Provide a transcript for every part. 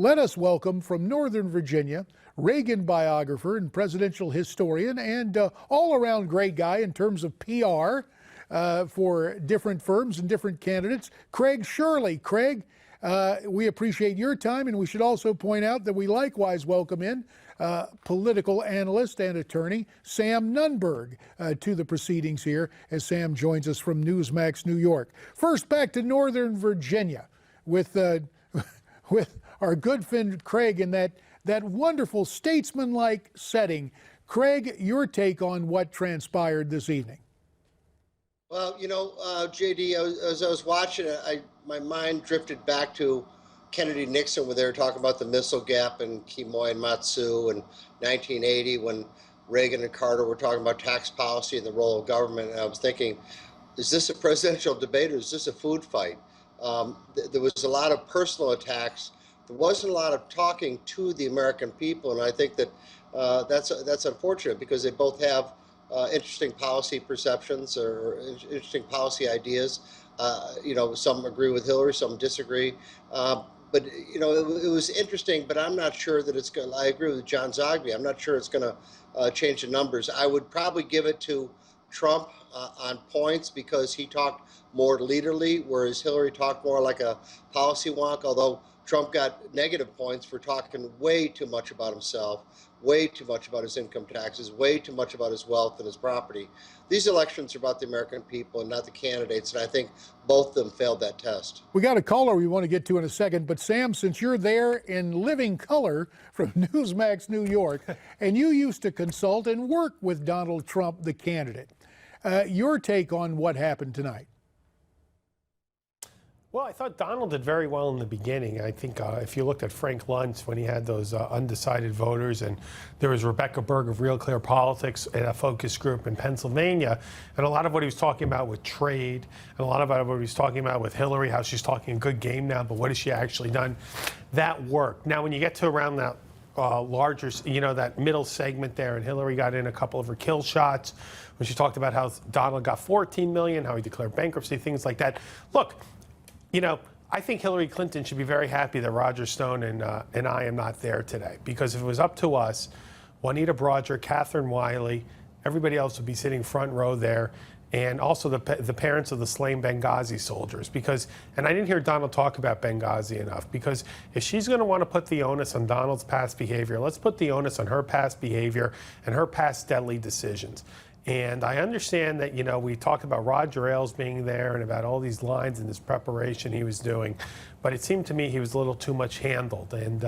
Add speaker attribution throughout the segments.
Speaker 1: let us welcome from Northern Virginia, Reagan biographer and presidential historian, and all-around great guy in terms of PR for different firms and different candidates, Craig Shirley. Craig, we appreciate your time, and we should also point out that we likewise welcome in political analyst and attorney Sam Nunberg to the proceedings here as Sam joins us from Newsmax, New York. First, back to Northern Virginia with our good friend Craig in that wonderful statesman-like setting. Craig, your take on what transpired this evening?
Speaker 2: Well, you know, JD, as I was watching it, my mind drifted back to Kennedy-Nixon, where they were talking about the missile gap and Quemoy and Matsu in 1980, when Reagan and Carter were talking about tax policy and the role of government. And I was thinking, is this a presidential debate or is this a food fight? There was a lot of personal attacks. There wasn't a lot of talking to the American people, and I think that that's unfortunate because they both have interesting policy perceptions or interesting policy ideas. You know, some agree with Hillary, some disagree. But, you know, it was interesting, but I'm not sure that it's going to, I agree with John Zogby, I'm not sure it's going to change the numbers. I would probably give it to Trump on points because he talked more leaderly, whereas Hillary talked more like a policy wonk, although Trump got negative points for talking way too much about himself, way too much about his income taxes, way too much about his wealth and his property. These elections are about the American people and not the candidates, and I think both of them failed that test.
Speaker 1: We got a caller we want to get to in a second, but Sam, since you're there in living color from Newsmax, New York, and you used to consult and work with Donald Trump, the candidate, your take on what happened tonight?
Speaker 3: Well, I thought Donald did very well in the beginning. I think if you looked at Frank Luntz when he had those undecided voters, and there was Rebecca Berg of Real Clear Politics at a focus group in Pennsylvania, and a lot of what he was talking about with trade, and a lot of what he was talking about with Hillary, how she's talking a good game now, but what has she actually done? That worked. Now, when you get to around that larger, you know, that middle segment there, and Hillary got in a couple of her kill shots when she talked about how Donald got 14 million, how he declared bankruptcy, things like that. Look, you know, I think Hillary Clinton should be very happy that Roger Stone and I am not there today, because if it was up to us, Juanita Broaddrick, Catherine Wiley, everybody else would be sitting front row there, and also the parents of the slain Benghazi soldiers. Because, and I didn't hear Donald talk about Benghazi enough, because if she's going to want to put the onus on Donald's past behavior, let's put the onus on her past behavior and her past deadly decisions. And I understand that, you know, we talked about Roger Ailes being there and about all these lines in this preparation he was doing, but it seemed to me he was a little too much handled. And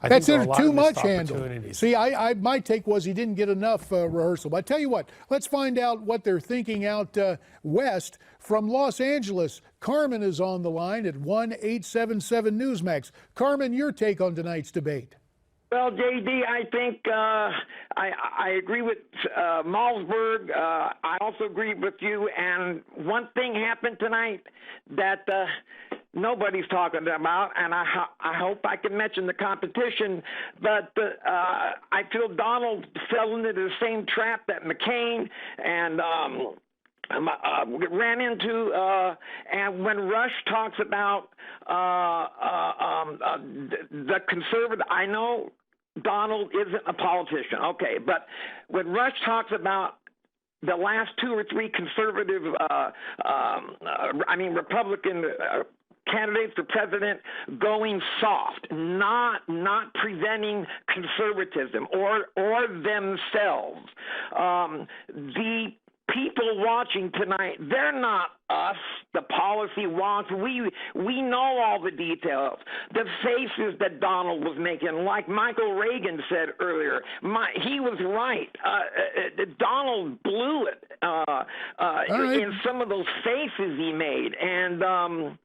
Speaker 3: I think there were a lot of missed opportunities.
Speaker 1: See, my take was he didn't get enough rehearsal. But I tell you what, let's find out what they're thinking out west from Los Angeles. Carmen is on the line at 1-877-Newsmax. Carmen, your take on tonight's debate.
Speaker 4: Well, JD, I think I agree with Malmsberg. I also agree with you. And one thing happened tonight that nobody's talking about, and I hope I can mention the competition, but I feel Donald fell into the same trap that McCain and ran into, and when Rush talks about the conservative, I know Donald isn't a politician, okay, but when Rush talks about the last 2 or 3 conservative, Republican candidates for president going soft, not presenting conservatism or themselves, the people watching tonight, they're not us, the policy wonks. We know all the details. The faces that Donald was making, like Michael Reagan said earlier, he was right. Donald blew it in some of those faces he made. And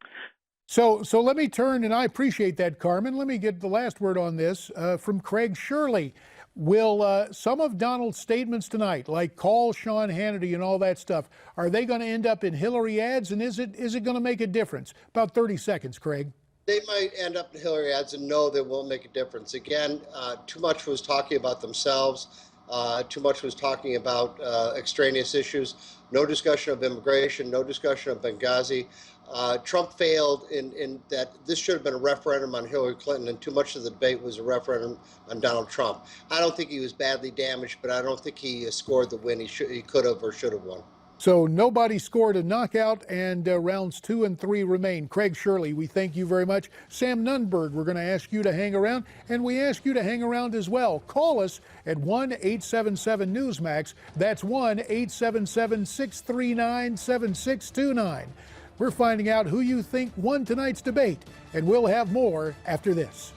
Speaker 1: So let me turn, and I appreciate that, Carmen. Let me get the last word on this from Craig Shirley. Will some of Donald's statements tonight, like call Sean Hannity and all that stuff, are they going to end up in Hillary ads, and is it going to make a difference? About 30 seconds, Craig.
Speaker 2: They might end up in Hillary ads, and no, they won't make a difference. Again, too much was talking about themselves. Too much was talking about extraneous issues. No discussion of immigration, no discussion of Benghazi. Trump failed in that this should have been a referendum on Hillary Clinton, and too much of the debate was a referendum on Donald Trump. I don't think he was badly damaged, but I don't think he scored the win he could have or should have won.
Speaker 1: So nobody scored a knockout, and rounds 2 and 3 remain. Craig Shirley, we thank you very much. Sam Nunberg, we're going to ask you to hang around, and we ask you to hang around as well. Call us at 1-877-Newsmax. That's 1-877-639-7629. We're finding out who you think won tonight's debate, and we'll have more after this.